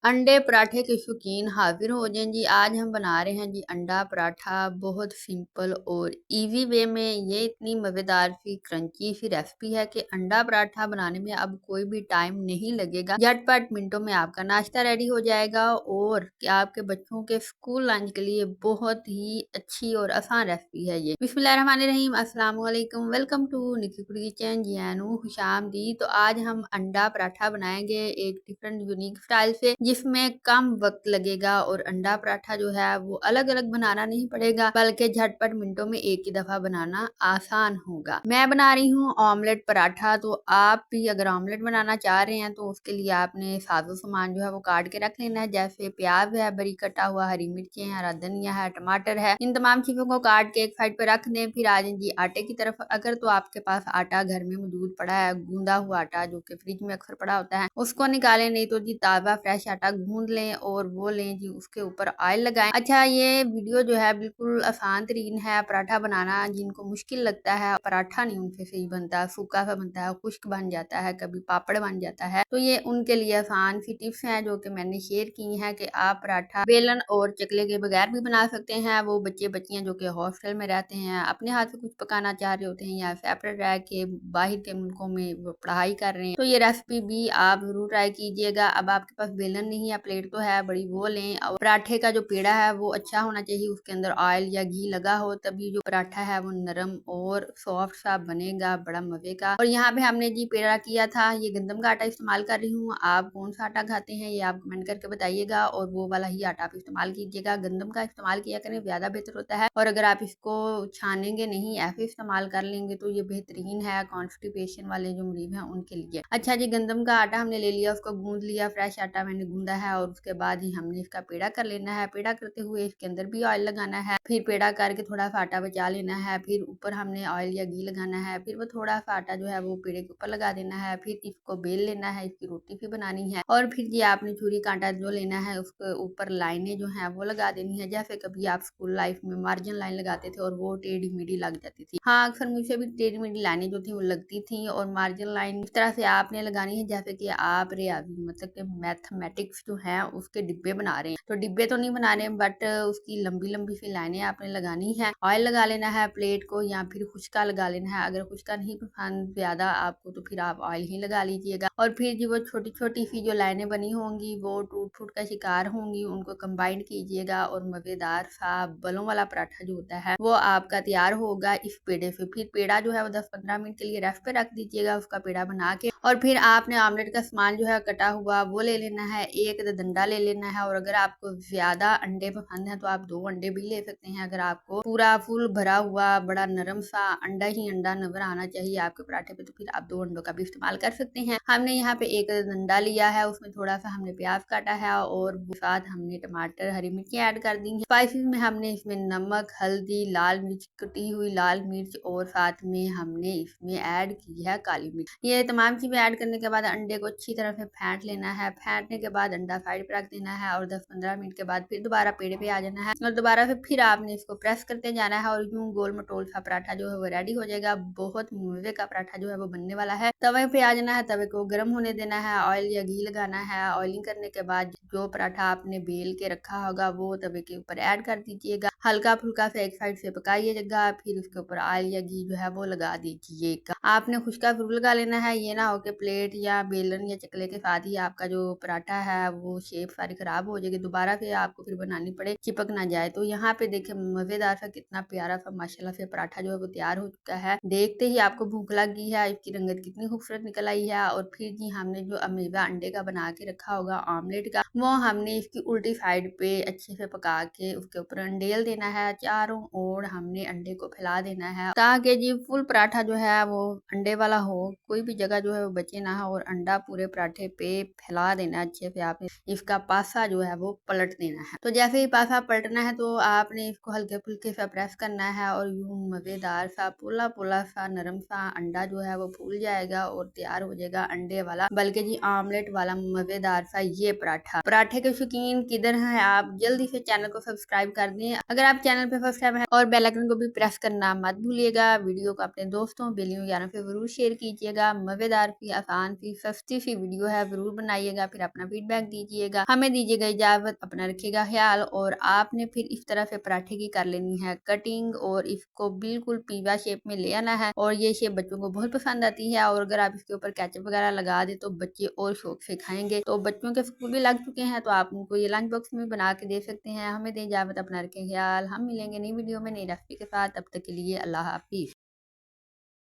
अंडे पराठे के शौकीन हाजिर हो जाएं जी। आज हम बना रहे हैं जी अंडा पराठा। बहुत सिंपल और इजी वे में ये इतनी मज़ेदार सी क्रंची सी रेसिपी है कि अंडा पराठा बनाने में अब कोई भी टाइम नहीं लगेगा। झटपट मिनटों में आपका नाश्ता रेडी हो जाएगा और आपके बच्चों के स्कूल लंच के लिए बहुत ही अच्छी और आसान रेसिपी है ये। बिस्मिल्लाहिर्रहमानिर्रहीम, अस्सलाम वालेकुम, वेलकम टू निकी किचन जियानू, खुशामदी। तो आज हम अंडा पराठा बनाएंगे एक डिफरेंट यूनिक स्टाइल से, जिसमें कम वक्त लगेगा और अंडा पराठा जो है वो अलग अलग बनाना नहीं पड़ेगा, बल्कि झटपट मिनटों में एक ही दफा बनाना आसान होगा। मैं बना रही हूँ ऑमलेट पराठा। तो आप भी अगर ऑमलेट बनाना चाह रहे हैं तो उसके लिए आपने साजो सामान जो है वो काट के रख लेना है। जैसे प्याज है बारीक कटा हुआ, हरी मिर्चें हैं, हरा धनिया है, टमाटर है। इन तमाम चीजों को काट के एक साइड पे रख दें। फिर आ जाए जी आटे की तरफ। अगर तो आपके पास आटा घर में मौजूद पड़ा है, गूंदा हुआ आटा जो कि फ्रिज में अक्सर पड़ा होता है, उसको निकालें। नहीं तो जी ताज़ा फ्रेश आटा गूंद लें और वो लें जी, उसके ऊपर ऑयल लगाएं। अच्छा, ये वीडियो जो है बिल्कुल आसान तरीन है पराठा बनाना। जिनको मुश्किल लगता है पराठा नहीं उनसे सही बनता, सूखा सा बनता है, खुश्क बन जाता है, कभी पापड़ बन जाता है, तो ये उनके लिए आसान सी टिप्स हैं जो कि मैंने शेयर की हैं कि आप पराठा बेलन और चकले के बगैर भी बना सकते हैं। वो बच्चे बच्चियां जो कि हॉस्टल में रहते हैं, अपने हाथ से कुछ पकाना चाह रहे होते हैं या सेपरेट रह के बाहर के मुल्कों में वो पढ़ाई कर रहे हैं, तो ये रेसिपी भी आप जरूर ट्राई कीजिएगा। अब आपके पास बेलन नहीं है, प्लेट तो है बड़ी, वो लें। और पराठे का जो पेड़ा है वो अच्छा होना चाहिए, उसके अंदर ऑयल या घी लगा हो, तभी जो पराठा है वो नरम और सॉफ्ट सा बनेगा, बड़ा मजे का। और यहाँ पे हमने जी पेड़ा किया था, ये गंदम का आटा इस्तेमाल कर रही हूँ। आप कौन सा आटा खाते हैं ये आप कमेंट करके बताइएगा, और वो वाला ही आटा आप इस्तेमाल कीजिएगा। गंदम का इस्तेमाल किया करें, ज्यादा बेहतर होता है। और अगर आप इसको छानेंगे नहीं, ऐसे इस्तेमाल कर लेंगे तो ये बेहतरीन है कॉन्स्टिपेशन वाले जो मरीज हैं उनके लिए। अच्छा जी, गंदम का आटा हमने ले लिया, उसको गूंद लिया, फ्रेश आटा मैंने गूंदा है। और उसके बाद ही हमने इसका पेड़ा कर लेना है। पेड़ा करते हुए इसके अंदर भी ऑयल लगाना है, फिर पेड़ा करके थोड़ा सा आटा बचा लेना है, फिर ऊपर हमने ऑयल या घी लगाना है, फिर वो थोड़ा सा आटा जो है वो पेड़े के ऊपर लगा देना है, फिर इसको बेल लेना है, इसकी रोटी भी बनानी है। और फिर ये आपने छुरी कांटा जो लेना है, उसके ऊपर लाइनें जो है वो लगा देनी है। जैसे कभी आप स्कूल लाइफ में मार्जिन लाइन लगाते थे और वो टेढ़ी मेढ़ी लग जाती थी। हाँ, अक्सर मुझे भी टेढ़ी मेढ़ी लाइनें जो थी वो लगती थी। और मार्जिन लाइन इस तरह से आपने लगानी है जैसे कि आप रियाजी मतलब कि मैथमेटिक्स जो है उसके डिब्बे बना रहे हैं। तो डिब्बे तो नहीं बना रहे, बट उसकी लंबी लंबी सी लाइनें आपने लगानी है। ऑयल लगा लेना है प्लेट को, या फिर खुशका लगा लेना है। अगर खुशका नहीं पसंद ज्यादा आपको तो फिर आप ऑयल ही लगा लीजिएगा। और फिर जी वो छोटी छोटी सी जो लाइनें बनी होंगी वो टूट फूट का शिकार होंगी, उनको कंबाइन कीजिएगा और मजेदार सा बलों वाला पराठा जो होता है वो आपका तैयार होगा इस पेड़े से। फिर पेड़ा जो है वो 10-15 मिनट के लिए रेस्ट पे रख दीजिएगा, उसका पेड़ा बना के। और फिर आपने ऑमलेट का सामान जो है कटा हुआ वो ले लेना है, एक डंडा ले लेना है। और अगर आपको ज्यादा अंडे पसंद है तो आप 2 अंडे भी ले सकते हैं। अगर आपको पूरा फुल भरा हुआ बड़ा नरम सा अंडा ही अंडा नजर आना चाहिए आपके पराठे पे, तो फिर आप 2 अंडों का भी इस्तेमाल कर सकते हैं। हमने यहाँ पे एक डंडा लिया है, उसमें थोड़ा सा हमने प्याज काटा है और साथ हमने टमाटर हरी मिर्ची ऐड कर दी है। स्पाइसेस में हमने इसमें नमक, हल्दी, लाल मिर्च, कटी हुई लाल मिर्च, और साथ में हमने इसमें ऐड की है काली मिर्च। ये तमाम चीजें ऐड करने के बाद अंडे को अच्छी तरह से फेंट लेना है। फेंटने के बाद अंडा साइड पे रख देना है और 10-15 मिनट के बाद फिर दोबारा पेड़े पे आ जाना है और दोबारा से फिर आपने इसको प्रेस करते जाना है और यूं गोल मटोल सा पराठा जो है वो रेडी हो जाएगा। बहुत मजे का पराठा जो है वो बनने वाला है। तवे पे आ जाना है, तवे को गर्म होने देना है, ऑयल या घी लगाना है। ऑयलिंग करने के बाद जो पराठा आपने बेल के रखा होगा वो तवे के ऊपर ऐड कर दीजिएगा। हल्का फुल्का से एक साइड से पकाइएगा, फिर उसके ऊपर ऑयल या घी जो है वो लगा दीजिएगा। आपने खुशका जरूर लगा लेना है, ये ना हो कि प्लेट या बेलन या चकले के साथ ही आपका जो पराठा है वो शेप सारी खराब हो जाएगी, दोबारा से आपको फिर बनानी पड़े, चिपक ना जाए। तो यहाँ पे देखिए मजेदार सा कितना प्यारा सा माशाल्लाह से पराठा जो है वो तैयार हो चुका है। देखते ही आपको भूख लग गई है, इसकी रंगत कितनी खूबसूरत निकल आई है। और फिर जी हमने जो अमेवा अंडे का बना के रखा होगा ऑमलेट का, वो हमने इसकी उल्टी साइड पे अच्छे से पका के उसके ऊपर अंडेल देना है। चारों ओर हमने अंडे को फैला देना है ताकि जी फुल पराठा जो है वो अंडे वाला हो, कोई भी जगह जो है वो बचे ना हो, और अंडा पूरे पराठे पे फैला देना अच्छे से। आपने इसका पासा जो है वो पलट देना है। तो जैसे ही पासा पलटना है तो आपने इसको हल्के फुल्के से प्रेस करना है और यूं मजेदार सा पोला पोला सा नरम सा अंडा जो है वो फूल जाएगा और तैयार हो जाएगा अंडे वाला, बल्कि जी ऑमलेट वाला मजेदार सा ये पराठा। पराठे के शौकीन किधर हैं आप, जल्दी से चैनल को सब्सक्राइब कर दें। अगर अगर आप चैनल पे फर्स्ट टाइम है और बेल आइकन को भी प्रेस करना मत भूलिएगा। वीडियो को अपने दोस्तों, बेलियों, यारों से जरूर शेयर कीजिएगा। मजेदार सी, आसान सी, सस्ती सी वीडियो है, जरूर बनाइएगा। फिर अपना फीडबैक दीजिएगा। हमें दीजिएगा इजाजत, अपना रखिएगा ख्याल। और आपने फिर इस तरह से पराठे की कर लेनी है कटिंग और इसको बिल्कुल पीवा शेप में ले आना है। और ये शेप बच्चों को बहुत पसंद आती है। और अगर आप इसके ऊपर केचप वगैरह लगा दे तो बच्चे और शौक से खाएंगे। तो बच्चों के स्कूल भी लग चुके हैं, तो आप उनको ये लंच बॉक्स में बना के दे सकते हैं। हमें दें इजाजत, अपना रखें ख्याल। हम मिलेंगे नई वीडियो में नई रेसिपी के साथ। तब तक के लिए अल्लाह हाफिज।